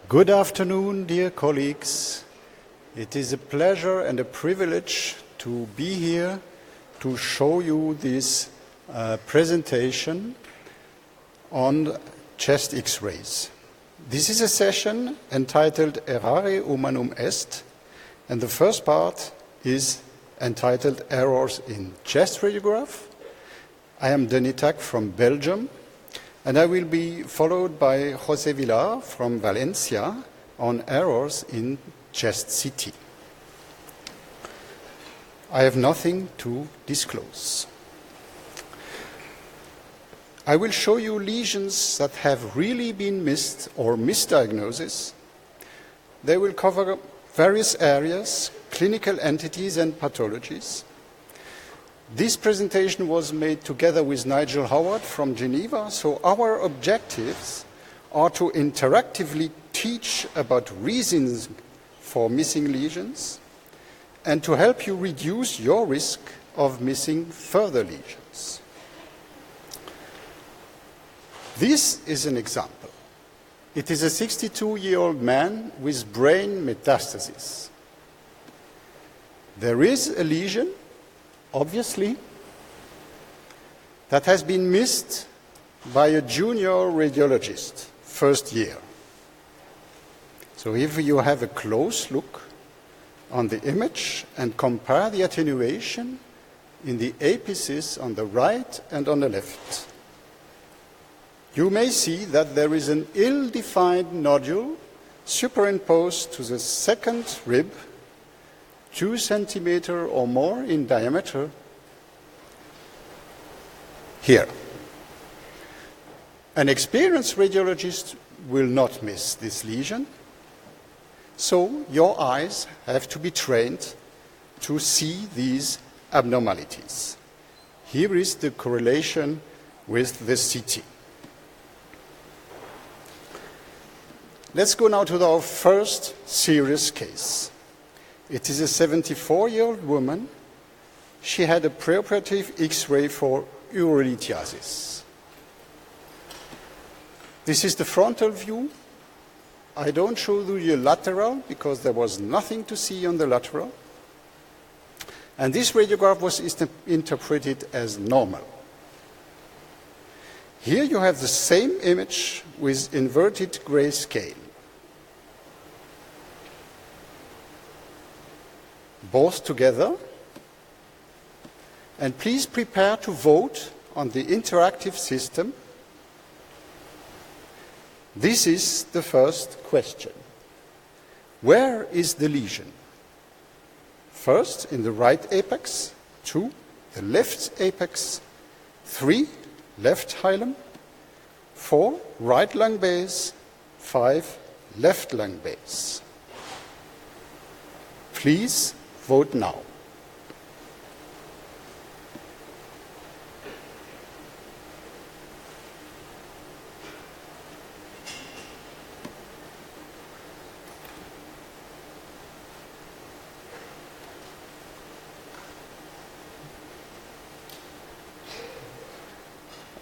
Good afternoon, dear colleagues. It is a pleasure and a privilege to be here to show you this presentation on chest X-rays. This is a session entitled Errare Humanum Est, and the first part is entitled Errors in Chest Radiograph. I am Denis Tac from Belgium, and I will be followed by José Villar from Valencia on errors in chest CT. I have nothing to disclose. I will show you lesions that have really been missed or misdiagnosis. They will cover various areas, clinical entities and pathologies. This presentation was made together with Nigel Howard from Geneva, so our objectives are to interactively teach about reasons for missing lesions and to help you reduce your risk of missing further lesions. This is an example. It is a 62-year-old man with brain metastases. There is a lesion, obviously, that has been missed by a junior radiologist, first year. So if you have a close look on the image and compare the attenuation in the apices on the right and on the left, you may see that there is an ill-defined nodule superimposed to the second rib, 2 centimeters or more in diameter, here. An experienced radiologist will not miss this lesion, so your eyes have to be trained to see these abnormalities. Here is the correlation with the CT. Let's go now to our first serious case. It is a 74-year-old woman. She had a preoperative X-ray for urolithiasis. This is the frontal view. I don't show you the lateral because there was nothing to see on the lateral. And this radiograph was interpreted as normal. Here you have the same image with inverted grayscale. Both together. And please prepare to vote on the interactive system. This is the first question. Where is the lesion? First, in the right apex. 2, the left apex. 3, left hilum. 4, right lung base. 5, left lung base. Please vote now.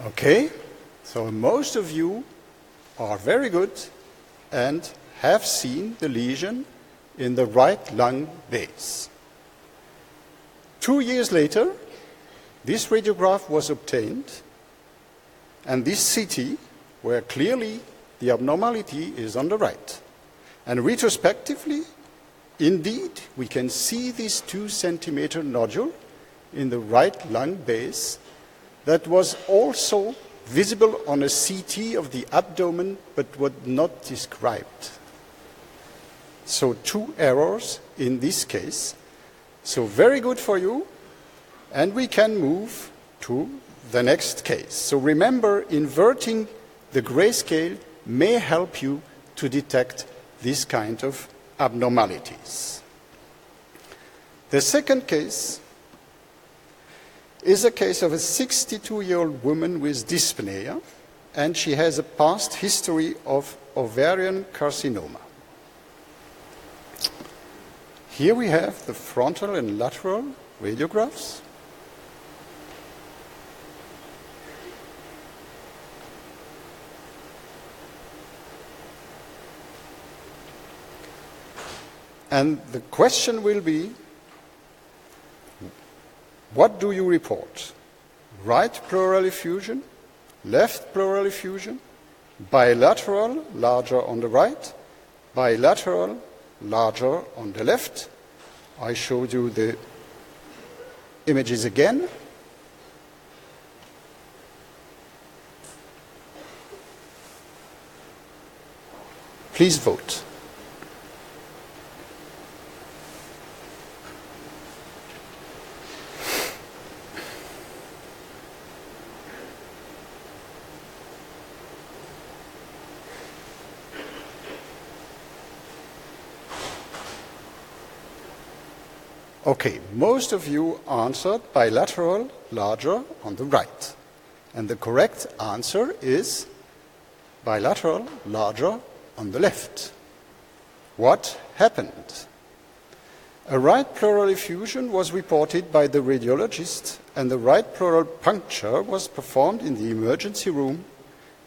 Okay, so most of you are very good and have seen the lesion in the right lung base. 2 years later, this radiograph was obtained, and this CT, where clearly the abnormality is on the right. And retrospectively, indeed, we can see this 2 centimeter nodule in the right lung base that was also visible on a CT of the abdomen, but was not described. So 2 errors in this case. So very good for you, and we can move to the next case. So remember, inverting the grayscale may help you to detect this kind of abnormalities. The second case is a case of a 62-year-old woman with dyspnea, and she has a past history of ovarian carcinoma. Here we have the frontal and lateral radiographs. And the question will be, what do you report? Right pleural effusion, left pleural effusion, bilateral, larger on the right, bilateral, larger on the left. I showed you the images again. Please vote. Okay, most of you answered bilateral, larger on the right. And the correct answer is bilateral, larger on the left. What happened? A right pleural effusion was reported by the radiologist, and the right pleural puncture was performed in the emergency room,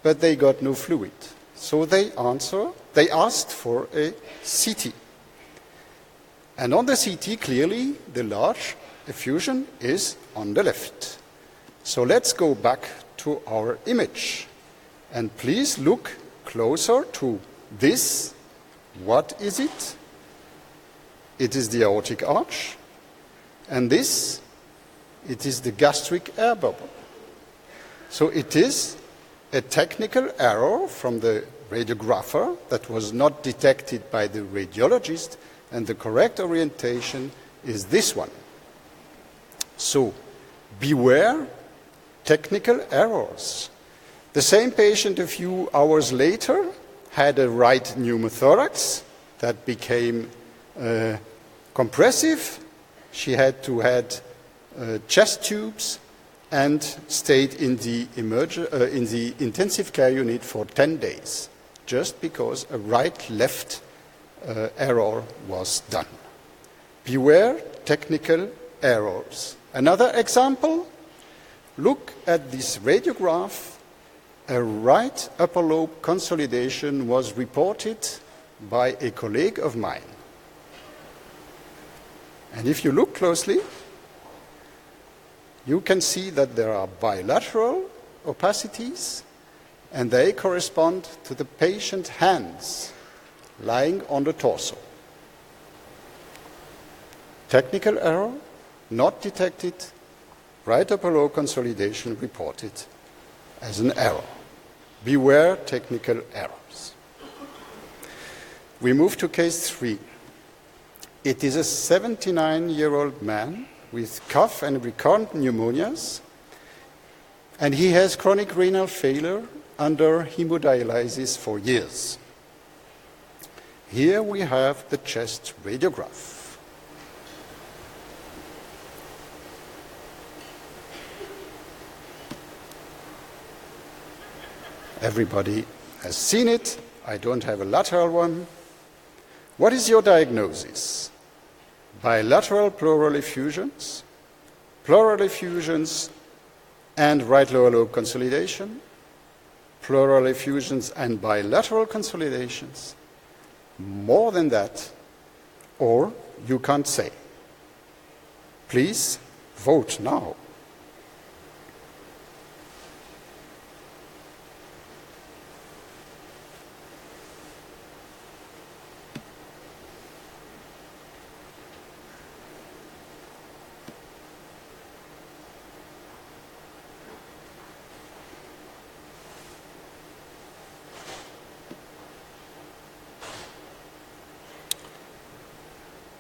but they got no fluid. So they asked for a CT. And on the CT, clearly, the large effusion is on the left. So let's go back to our image. And please look closer to this. What is it? It is the aortic arch. And this, it is the gastric air bubble. So it is a technical error from the radiographer that was not detected by the radiologist, and the correct orientation is this one. So, beware technical errors. The same patient a few hours later had a right pneumothorax that became compressive. She had to have chest tubes and stayed in the intensive care unit for 10 days, just because a right-left error was done. Beware technical errors. Another example, look at this radiograph. A right upper lobe consolidation was reported by a colleague of mine. And if you look closely, you can see that there are bilateral opacities, and they correspond to the patient's hands lying on the torso. Technical error, not detected, right upper lobe consolidation reported as an error. Beware technical errors. We move to case 3. It is a 79-year-old man with cough and recurrent pneumonias, and he has chronic renal failure under hemodialysis for years. Here we have the chest radiograph. Everybody has seen it. I don't have a lateral one. What is your diagnosis? Bilateral pleural effusions and right lower lobe consolidation, pleural effusions and bilateral consolidations, more than that, or you can't say. Please vote now.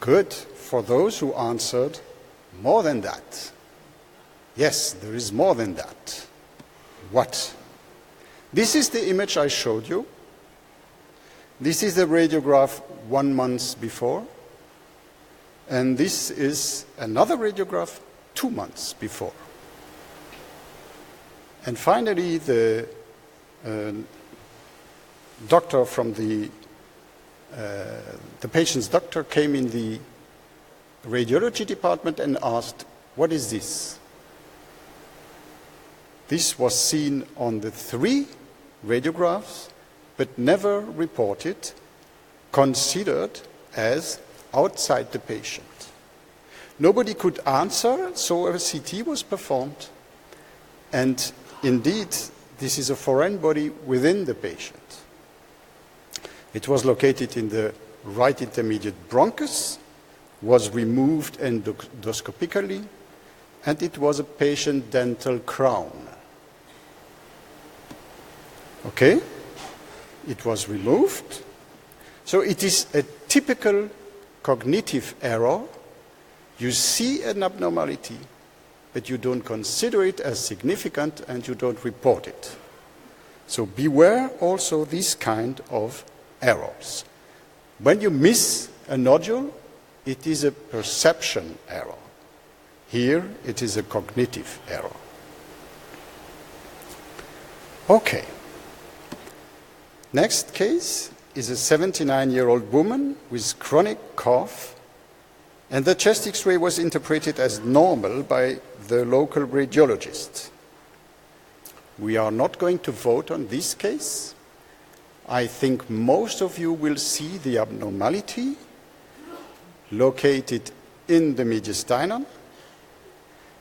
Good for those who answered more than that. Yes, there is more than that. What? This is the image I showed you. This is the radiograph 1 month before. And this is another radiograph 2 months before. And finally, the doctor from the patient's doctor came in the radiology department and asked, "What is this?" This was seen on the 3 radiographs, but never reported, considered as outside the patient. Nobody could answer, so a CT was performed. And indeed, this is a foreign body within the patient. It was located in the right intermediate bronchus, was removed endoscopically, and it was a patient dental crown. Okay? It was removed. So it is a typical cognitive error. You see an abnormality, but you don't consider it as significant and you don't report it. So beware also these kind of errors. When you miss a nodule, it is a perception error. Here, it is a cognitive error. Okay. Next case is a 79-year-old woman with chronic cough, and the chest X-ray was interpreted as normal by the local radiologist. We are not going to vote on this case. I think most of you will see the abnormality located in the mediastinum.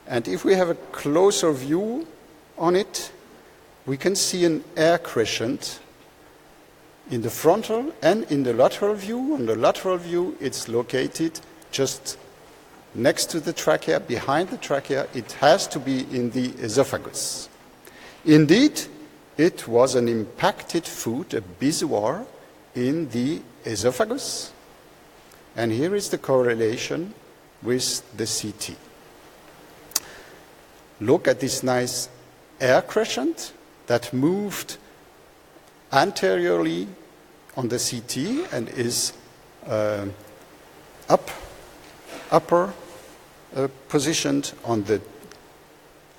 And if we have a closer view on it, we can see an air crescent in the frontal and in the lateral view. On the lateral view, it's located just next to the trachea, behind the trachea. It has to be in the esophagus. Indeed, it was an impacted food, a bezoar, in the esophagus. And here is the correlation with the CT. Look at this nice air crescent that moved anteriorly on the CT and is upper positioned on the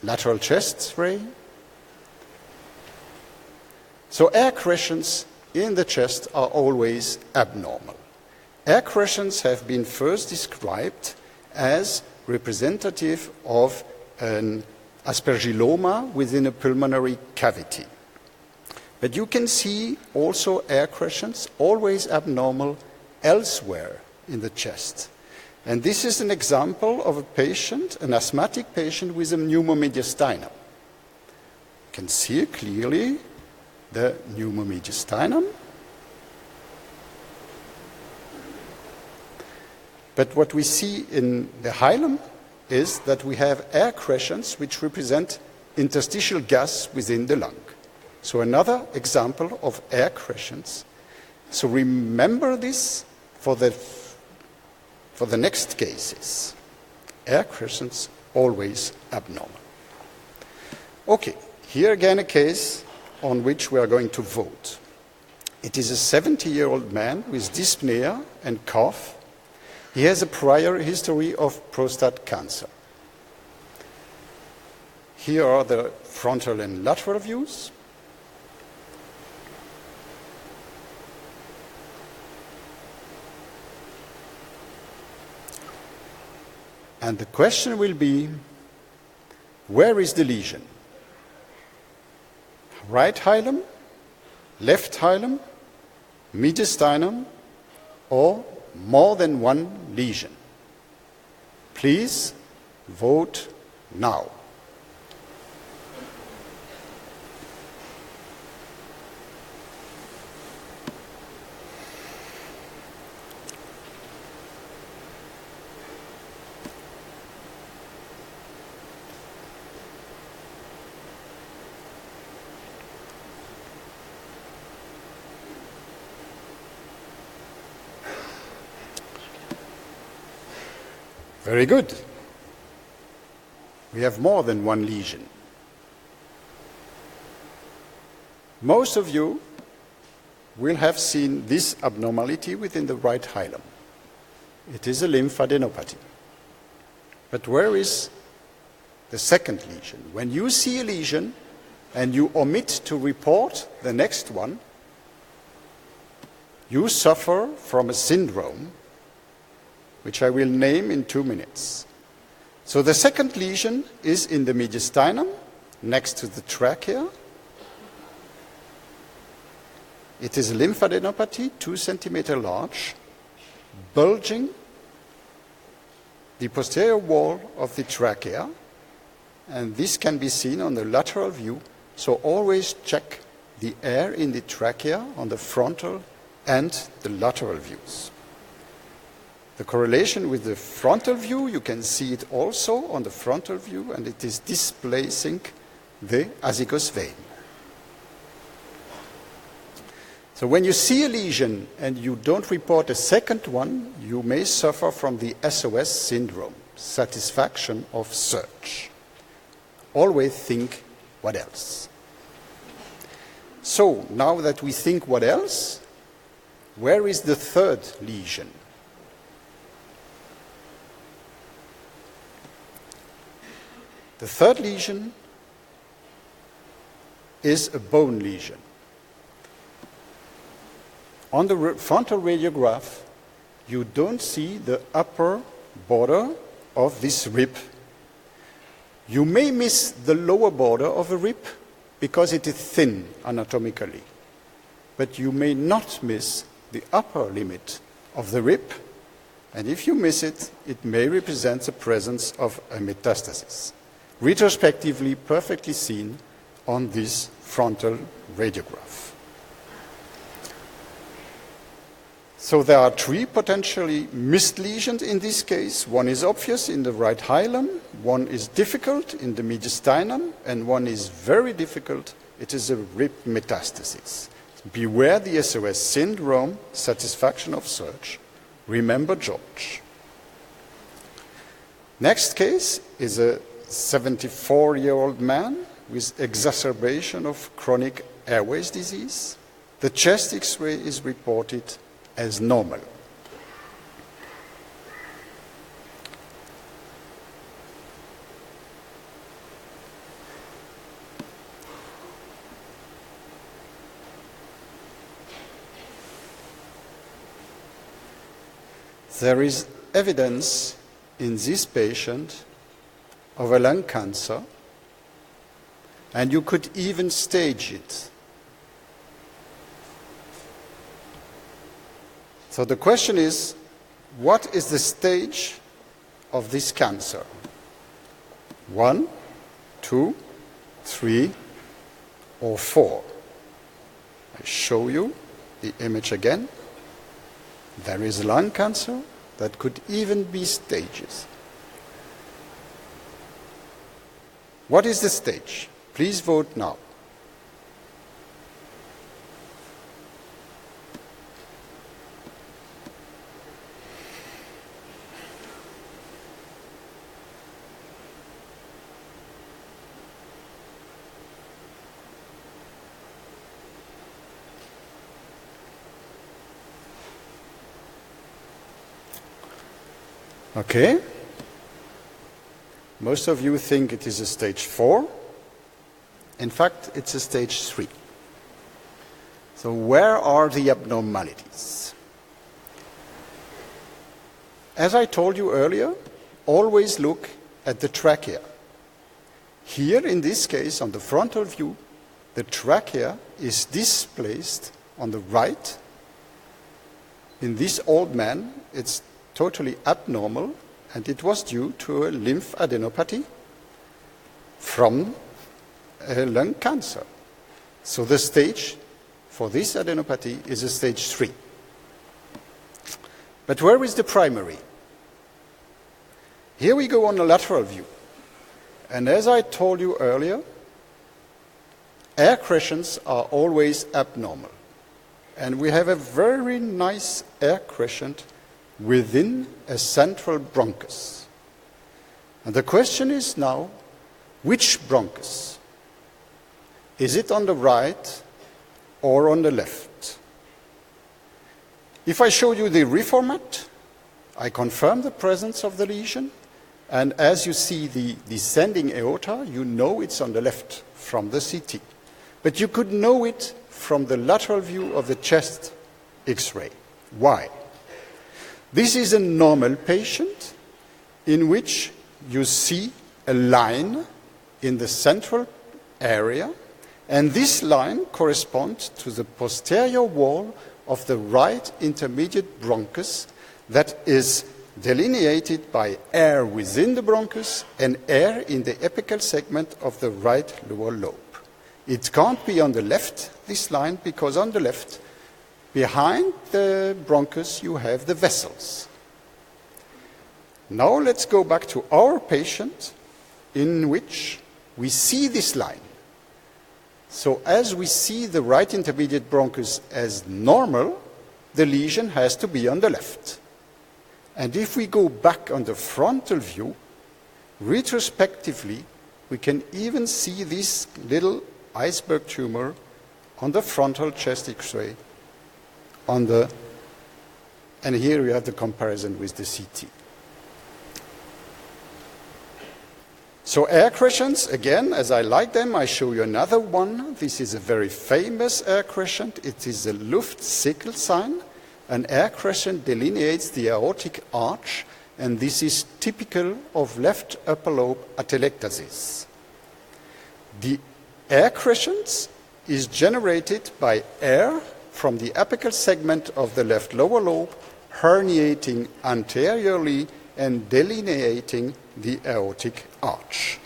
lateral chest ray. So air crescents in the chest are always abnormal. Air crescents have been first described as representative of an aspergilloma within a pulmonary cavity. But you can see also air crescents always abnormal elsewhere in the chest. And this is an example of a patient, an asthmatic patient with a eumomediastinum. You can see clearly the eumomediastinum. But what we see in the hilum is that we have air crescents which represent interstitial gas within the lung. So another example of air crescents. So remember this for the next cases. Air crescents always abnormal. Okay, here again a case on which we are going to vote. It is a 70-year-old man with dyspnea and cough. He has a prior history of prostate cancer. Here are the frontal and lateral views. And the question will be, where is the lesion? Right hilum, left hilum, mediastinum, or more than one lesion? Please vote now. Very good. We have more than one lesion. Most of you will have seen this abnormality within the right hilum. It is a lymphadenopathy. But where is the second lesion? When you see a lesion and you omit to report the next one, you suffer from a syndrome which I will name in 2 minutes. So the second lesion is in the mediastinum, next to the trachea. It is a lymphadenopathy, 2 centimeters large, bulging the posterior wall of the trachea, and this can be seen on the lateral view, so always check the air in the trachea on the frontal and the lateral views. The correlation with the frontal view, you can see it also on the frontal view, and it is displacing the azygos vein. So when you see a lesion and you don't report a second one, you may suffer from the SOS syndrome, satisfaction of search. Always think, what else? So now that we think what else, where is the third lesion? The third lesion is a bone lesion. On the frontal radiograph, you don't see the upper border of this rib. You may miss the lower border of a rib because it is thin anatomically, but you may not miss the upper limit of the rib, and if you miss it, it may represent the presence of a metastasis, retrospectively perfectly seen on this frontal radiograph. So there are three potentially missed lesions in this case. One is obvious in the right hilum, one is difficult in the mediastinum, and one is very difficult, it is a rib metastasis. Beware the SOS syndrome, satisfaction of search. Remember George. Next case is a 74-year-old man with exacerbation of chronic airways disease. The chest X-ray is reported as normal. There is evidence in this patient of a lung cancer, and you could even stage it. So the question is, what is the stage of this cancer? 1, 2, 3, or 4? I show you the image again. There is lung cancer that could even be stages. What is the stage? Please vote now. Okay. Most of you think it is a stage 4. In fact, it's a stage 3. So where are the abnormalities? As I told you earlier, always look at the trachea. Here, in this case, on the frontal view, the trachea is displaced on the right. In this old man, it's totally abnormal, and it was due to a lymphadenopathy from a lung cancer. So the stage for this adenopathy is a stage 3. But where is the primary? Here we go on the lateral view. And as I told you earlier, air crescents are always abnormal. And we have a very nice air crescent within a central bronchus. And the question is now, which bronchus? Is it on the right or on the left? If I show you the reformat, I confirm the presence of the lesion, and as you see the descending aorta, you know it's on the left from the CT. But you could know it from the lateral view of the chest X-ray. Why? This is a normal patient in which you see a line in the central area, and this line corresponds to the posterior wall of the right intermediate bronchus that is delineated by air within the bronchus and air in the apical segment of the right lower lobe. It can't be on the left, this line, because on the left, behind the bronchus, you have the vessels. Now let's go back to our patient, in which we see this line. So as we see the right intermediate bronchus as normal, the lesion has to be on the left. And if we go back on the frontal view, retrospectively, we can even see this little iceberg tumor on the frontal chest X-ray. And here we have the comparison with the CT. So air crescents, again, as I like them, I show you another one. This is a very famous air crescent. It is the Luftsichel Sign. An air crescent delineates the aortic arch, and this is typical of left upper lobe atelectasis. The air crescent is generated by air from the apical segment of the left lower lobe, herniating anteriorly and delineating the aortic arch.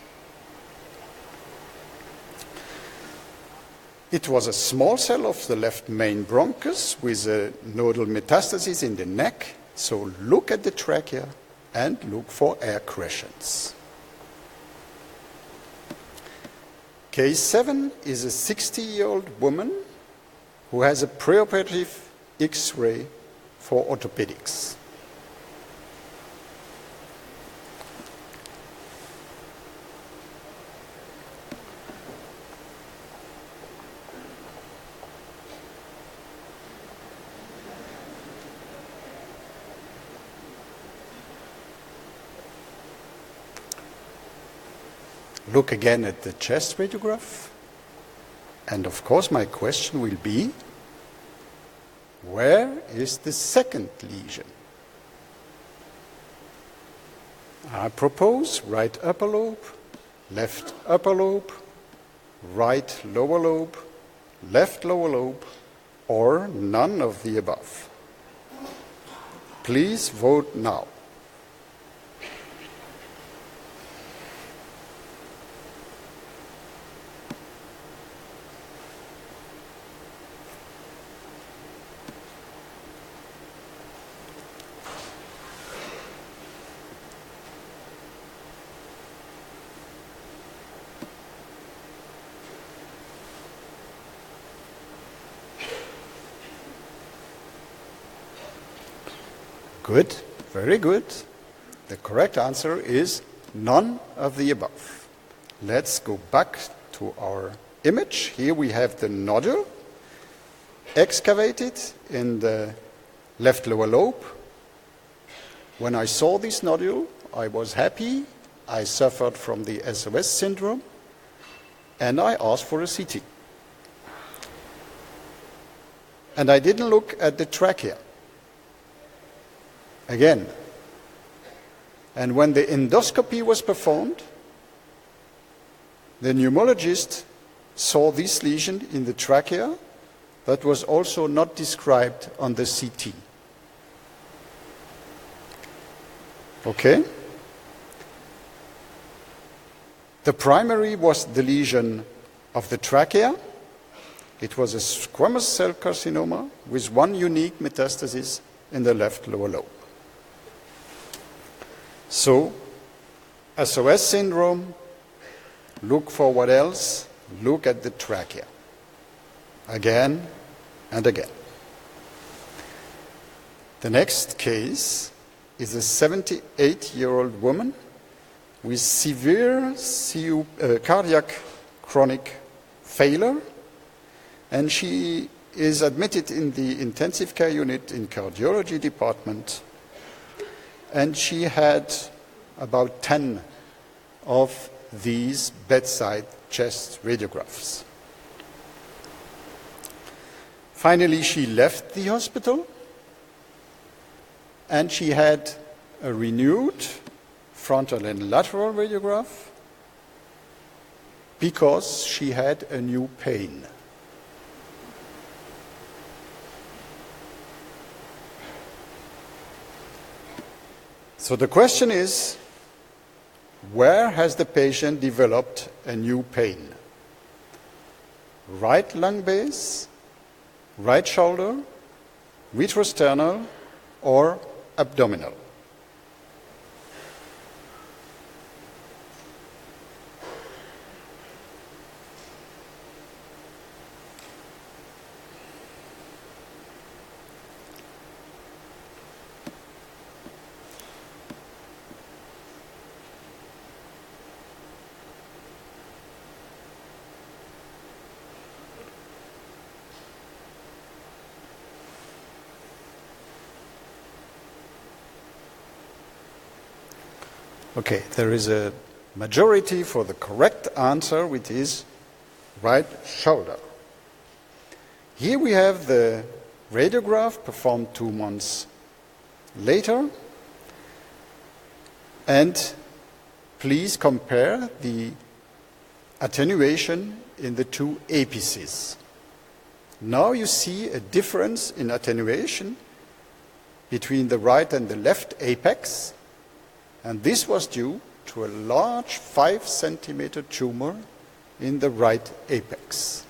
It was a small cell of the left main bronchus with a nodal metastasis in the neck, so look at the trachea and look for air crescents. Case 7 is a 60-year-old woman who has a preoperative X-ray for orthopedics. Look again at the chest radiograph. And of course, my question will be, where is the second lesion? I propose right upper lobe, left upper lobe, right lower lobe, left lower lobe, or none of the above. Please vote now. Good, very good. The correct answer is none of the above. Let's go back to our image. Here we have the nodule excavated in the left lower lobe. When I saw this nodule, I was happy. I suffered from the SOS syndrome, and I asked for a CT. And I didn't look at the trachea. Again. And when the endoscopy was performed, the pneumologist saw this lesion in the trachea that was also not described on the CT. Okay? The primary was the lesion of the trachea. It was a squamous cell carcinoma with one unique metastasis in the left lower lobe. So, SOS syndrome, look for what else? Look at the trachea. Again and again. The next case is a 78-year-old woman with severe cardiac chronic failure, and she is admitted in the intensive care unit in cardiology department, and she had about 10 of these bedside chest radiographs. Finally, she left the hospital, and she had a renewed frontal and lateral radiograph because she had a new pain. So the question is, where has the patient developed a new pain? Right lung base, right shoulder, retrosternal, or abdominal? Okay, there is a majority for the correct answer, which is right shoulder. Here we have the radiograph performed 2 months later. And please compare the attenuation in the 2 apices. Now you see a difference in attenuation between the right and the left apex. And this was due to a large 5-centimeter tumor in the right apex.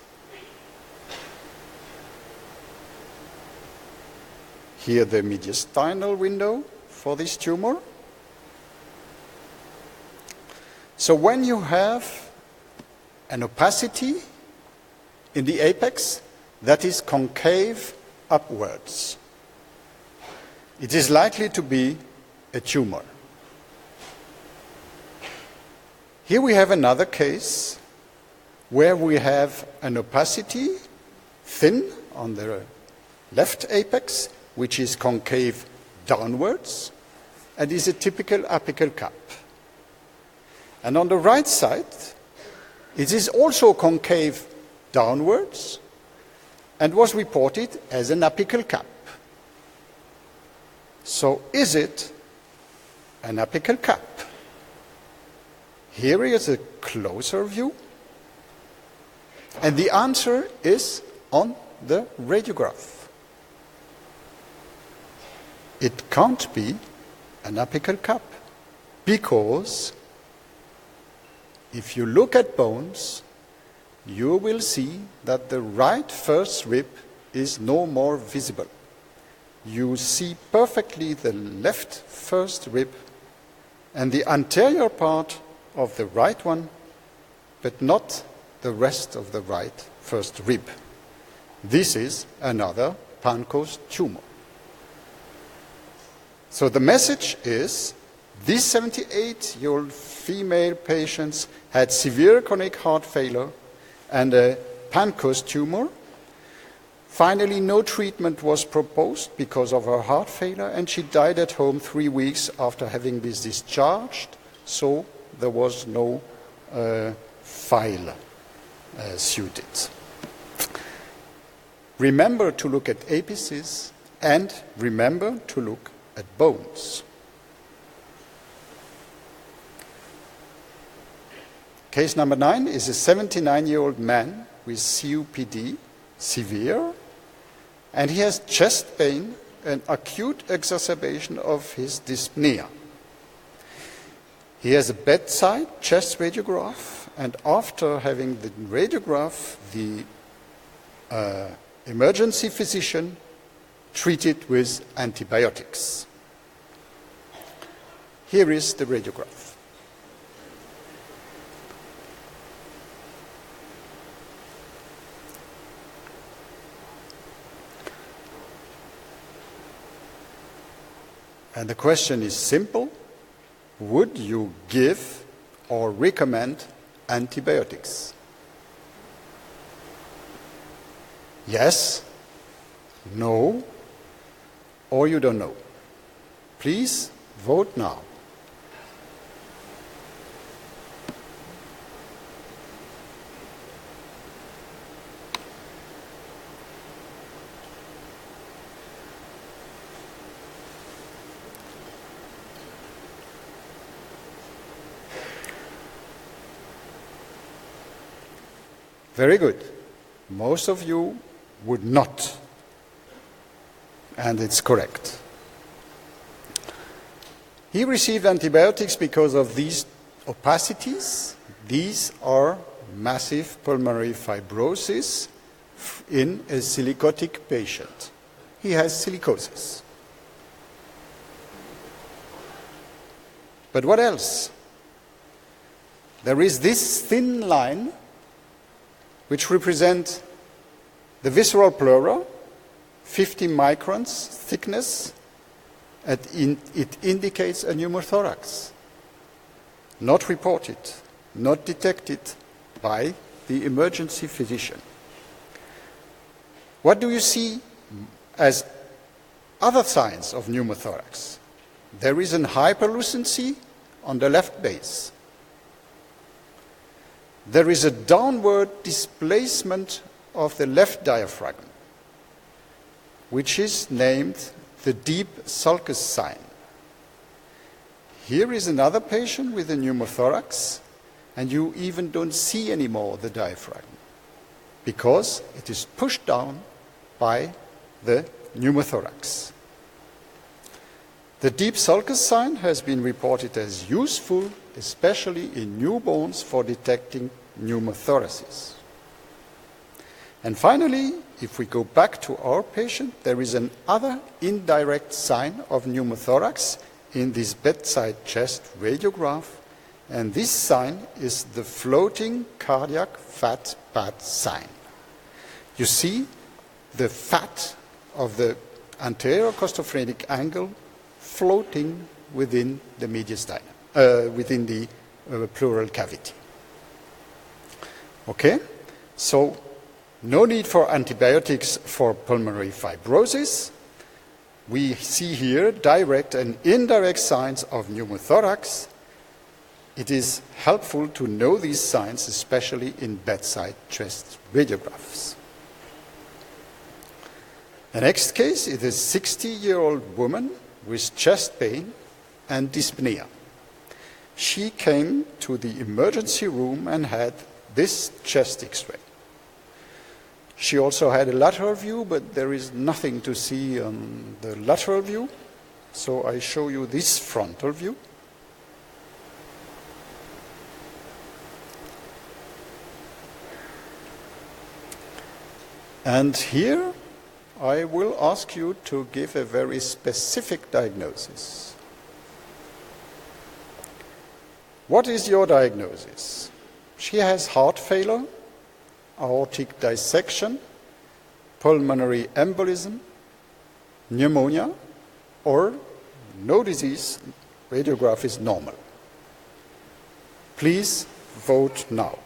Here the mediastinal window for this tumor. So when you have an opacity in the apex that is concave upwards, it is likely to be a tumor. Here we have another case where we have an opacity thin on the left apex, which is concave downwards and is a typical apical cap. And on the right side, it is also concave downwards and was reported as an apical cap. So is it an apical cap? Here is a closer view, and the answer is on the radiograph. It can't be an apical cap, because if you look at bones, you will see that the right first rib is no more visible. You see perfectly the left first rib and the anterior part of the right one, but not the rest of the right first rib. This is another Pancoast tumor. So the message is, these 78-year-old female patients had severe chronic heart failure and a Pancoast tumor. Finally, no treatment was proposed because of her heart failure, and she died at home 3 weeks after having been discharged. So there was no file suited. Remember to look at apices and remember to look at bones. Case number 9 is a 79-year-old man with COPD, severe, and he has chest pain and acute exacerbation of his dyspnea. He has a bedside chest radiograph, and after having the radiograph, the emergency physician treated with antibiotics. Here is the radiograph. And the question is simple. Would you give or recommend antibiotics? Yes, no, or you don't know. Please vote now. Very good. Most of you would not, and it's correct. He received antibiotics because of these opacities. These are massive pulmonary fibrosis in a silicotic patient. He has silicosis. But what else? There is this thin line which represents the visceral pleura, 50 microns thickness, and it indicates a pneumothorax. Not reported, not detected by the emergency physician. What do you see as other signs of pneumothorax? There is an hyperlucency on the left base. There is a downward displacement of the left diaphragm, which is named the deep sulcus sign. Here is another patient with a pneumothorax, and you even don't see anymore the diaphragm because it is pushed down by the pneumothorax. The deep sulcus sign has been reported as useful, especially in newborns, for detecting pneumothoraces. And finally, if we go back to our patient, there is another indirect sign of pneumothorax in this bedside chest radiograph, and this sign is the floating cardiac fat pad sign. You see the fat of the anterior costophrenic angle floating within the mediastinum, within the pleural cavity. Okay, so no need for antibiotics for pulmonary fibrosis. We see here direct and indirect signs of pneumothorax. It is helpful to know these signs, especially in bedside chest radiographs. The next case is a 60-year-old woman with chest pain and dyspnea. She came to the emergency room and had this chest X-ray. She also had a lateral view, but there is nothing to see on the lateral view, so I show you this frontal view. And here I will ask you to give a very specific diagnosis. What is your diagnosis? She has heart failure, aortic dissection, pulmonary embolism, pneumonia, or no disease, radiograph is normal. Please vote now.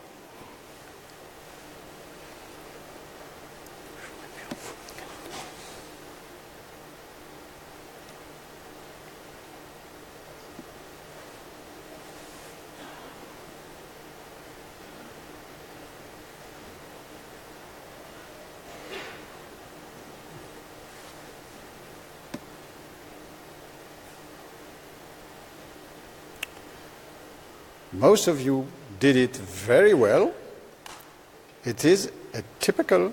Most of you did it very well. It is a typical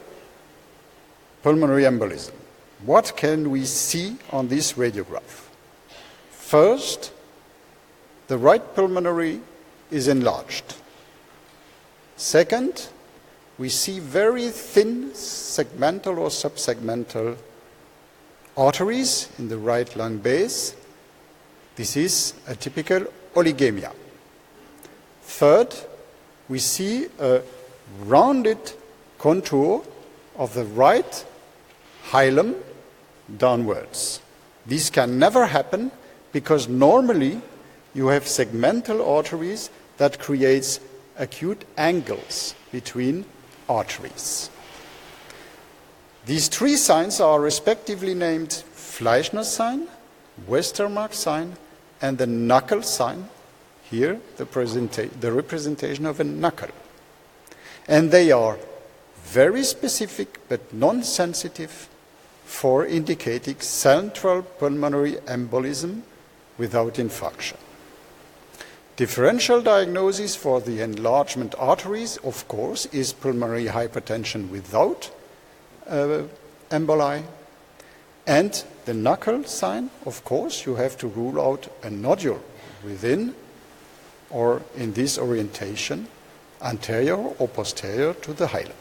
pulmonary embolism. What can we see on this radiograph? First, the right pulmonary is enlarged. Second, we see very thin segmental or subsegmental arteries in the right lung base. This is a typical oligemia. Third, we see a rounded contour of the right hilum downwards. This can never happen because normally you have segmental arteries that creates acute angles between arteries. These three signs are respectively named Fleischner sign, Westermarck sign, and the knuckle sign. Here, the representation of a knuckle. And they are very specific but non-sensitive for indicating central pulmonary embolism without infarction. Differential diagnosis for the enlargement arteries, of course, is pulmonary hypertension without emboli. And the knuckle sign, of course, you have to rule out a nodule within or in this orientation, anterior or posterior to the hilum.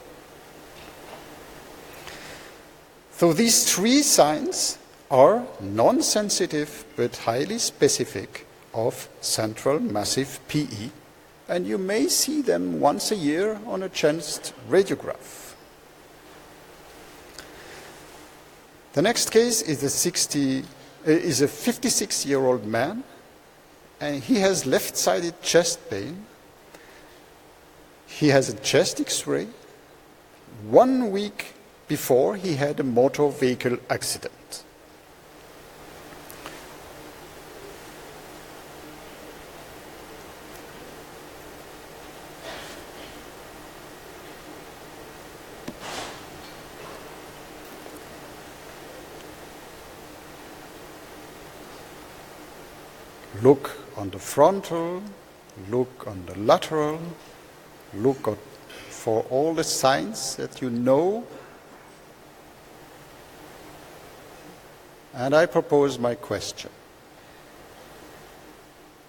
So these three signs are non-sensitive but highly specific of central massive PE, and you may see them once a year on a chest radiograph. The next case is a 56-year-old man, and he has left-sided chest pain. He has a chest X-ray. 1 week before, he had a motor vehicle accident. Look on the frontal, look on the lateral, look for all the signs that you know. And I propose my question.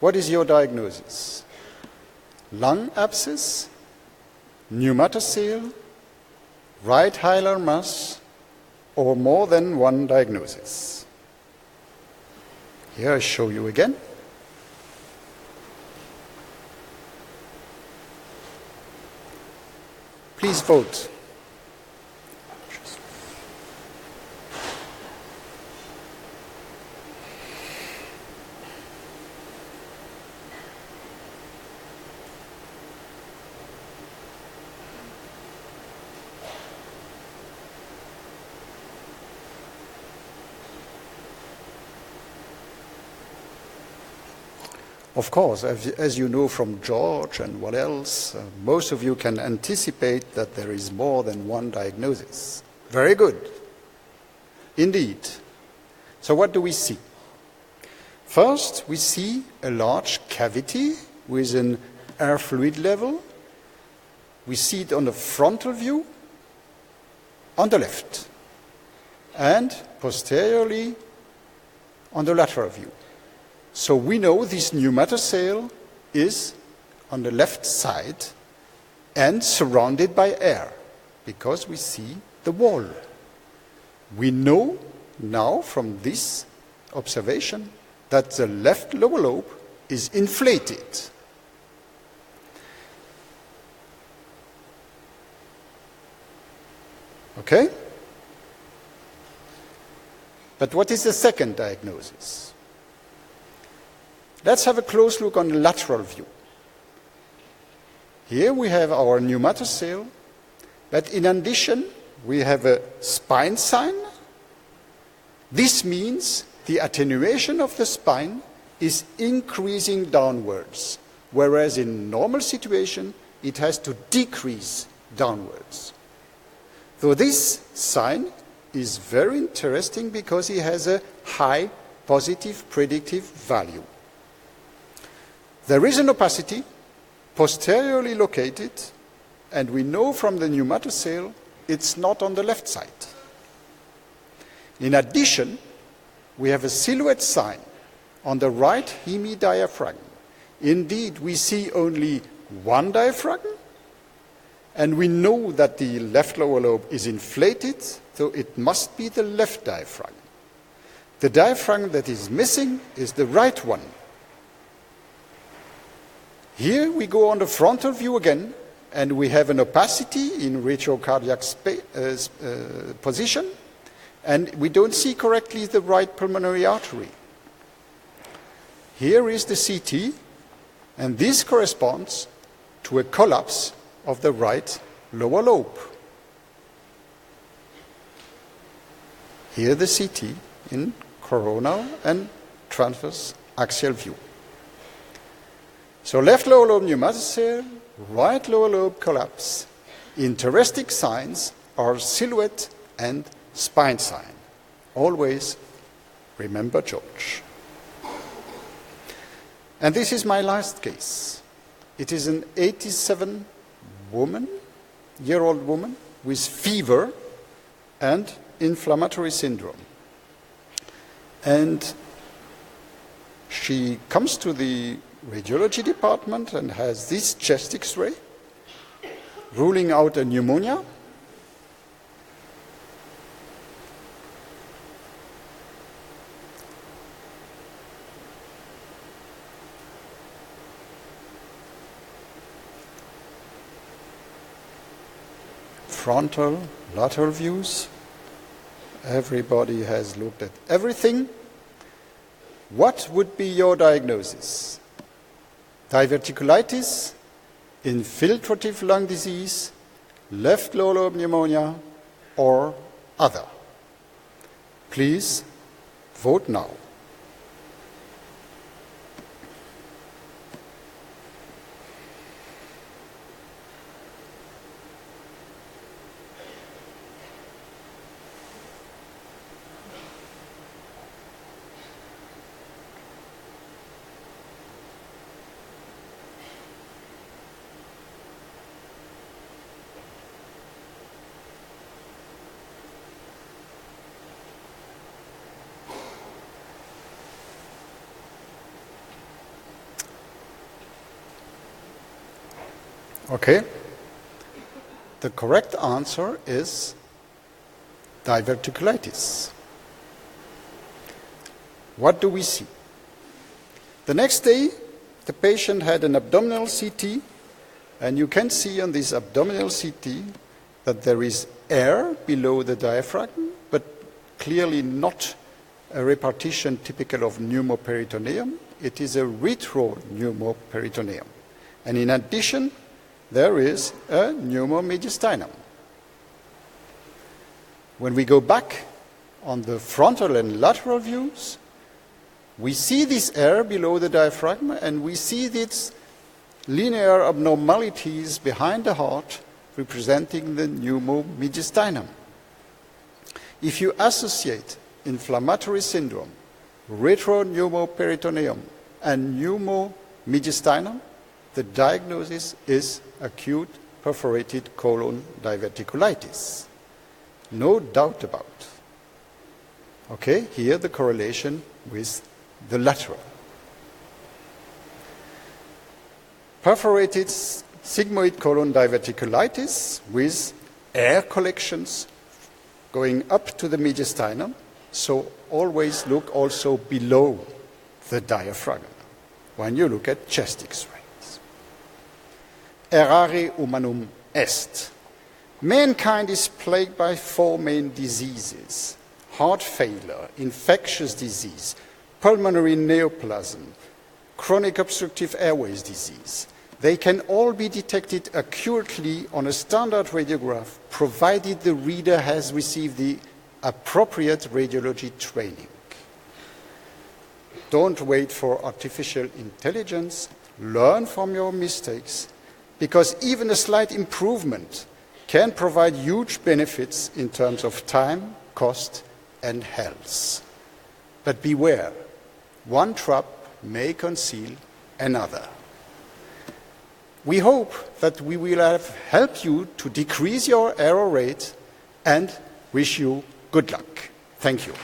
What is your diagnosis? Lung abscess, pneumatocele, right hilar mass, or more than one diagnosis? Here I show you again. Please vote. Of course, as you know from George and what else, most of you can anticipate that there is more than one diagnosis. Very good. Indeed. So what do we see? First, we see a large cavity with an air fluid level. We see it on the frontal view, on the left, and posteriorly on the lateral view. So we know this pneumatocele is on the left side and surrounded by air because we see the wall. We know now from this observation that the left lower lobe is inflated. Okay? But what is the second diagnosis? Let's have a close look on the lateral view. Here we have our pneumatocele, but in addition we have a spine sign. This means the attenuation of the spine is increasing downwards, whereas in normal situation it has to decrease downwards. So this sign is very interesting because it has a high positive predictive value. There is an opacity posteriorly located, and we know from the pneumatocele it's not on the left side. In addition, we have a silhouette sign on the right hemidiaphragm. Indeed, we see only one diaphragm, and we know that the left lower lobe is inflated, so it must be the left diaphragm. The diaphragm that is missing is the right one. Here we go on the frontal view again, and we have an opacity in retrocardiac position, and we don't see correctly the right pulmonary artery. Here is the CT, and this corresponds to a collapse of the right lower lobe. Here the CT in coronal and transverse axial view. So left lower lobe pneumatocele, right lower lobe collapse. Interesting signs are silhouette and spine sign. Always remember George. And this is my last case. It is an 87-year-old woman with fever and inflammatory syndrome. And she comes to the radiology department and has this chest X-ray, ruling out a pneumonia. Frontal, lateral views. Everybody has looked at everything. What would be your diagnosis? Diverticulitis, infiltrative lung disease, left lower lobe pneumonia, or other? Please vote now. Okay. The correct answer is diverticulitis. What do we see? The next day, the patient had an abdominal CT, and you can see on this abdominal CT that there is air below the diaphragm, but clearly not a repartition typical of pneumoperitoneum. It is a retropneumoperitoneum. And in addition, there is a eumomediastinum. When we go back on the frontal and lateral views, we see this air below the diaphragm, and we see these linear abnormalities behind the heart representing the eumomediastinum. If you associate inflammatory syndrome, retropneumoperitoneum, and eumomediastinum, the diagnosis is acute perforated colon diverticulitis. No doubt about. Okay, here the correlation with the lateral. Perforated sigmoid colon diverticulitis with air collections going up to the mediastinum, so always look also below the diaphragm when you look at chest X-rays. Errare humanum est. Mankind is plagued by 4 main diseases: heart failure, infectious disease, pulmonary neoplasm, chronic obstructive airways disease. They can all be detected accurately on a standard radiograph, provided the reader has received the appropriate radiology training. Don't wait for artificial intelligence. Learn from your mistakes, because even a slight improvement can provide huge benefits in terms of time, cost, and health. But beware, one trap may conceal another. We hope that we will have helped you to decrease your error rate and wish you good luck. Thank you.